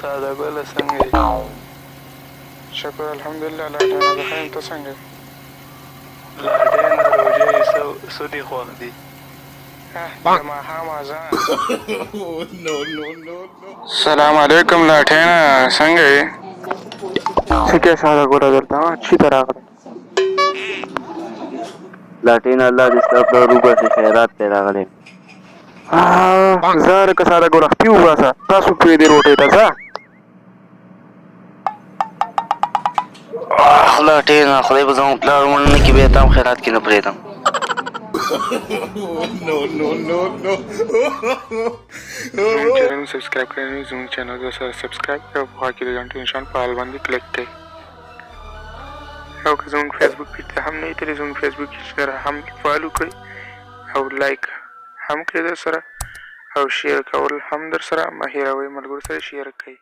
ساده ګله څنګه یې؟ شکر الحمدلله لاټینه زه ښه یم ته څنګه یې؟ لاټینه روژې څه دې خوښ دي؟ د ماښام اذان. سلام علیکم لاټینه څنګه یې؟ څه کې ساده ګله درته چي ته راغلی؟ لاټین الله دې ستا پلار وبخښي خیرات ته راغلی یم. زه لکه ساده ګله خپي وباسه تاسو پرېږدې روټۍ ته ځه. لاټین خدای به زموږ پلار مړ نه کړي بیا ته هم خیرات کې نه پرېږدم. زموږ چینل سبسکرایب کړی نه وي زموږ چینل به سره سبسکرایب کړئ او په خوا کې د ګنټې نشان په حال باندې کلیک کړئ او که زموږ فیسبوک پیج ته هم نه یې تللی زموږ فیسبوک پیج سره هم فالو کړئ او لایک هم کړئ در سره او شیر کول هم در سره مه هېروئ ملګرو سره شیر کړئ.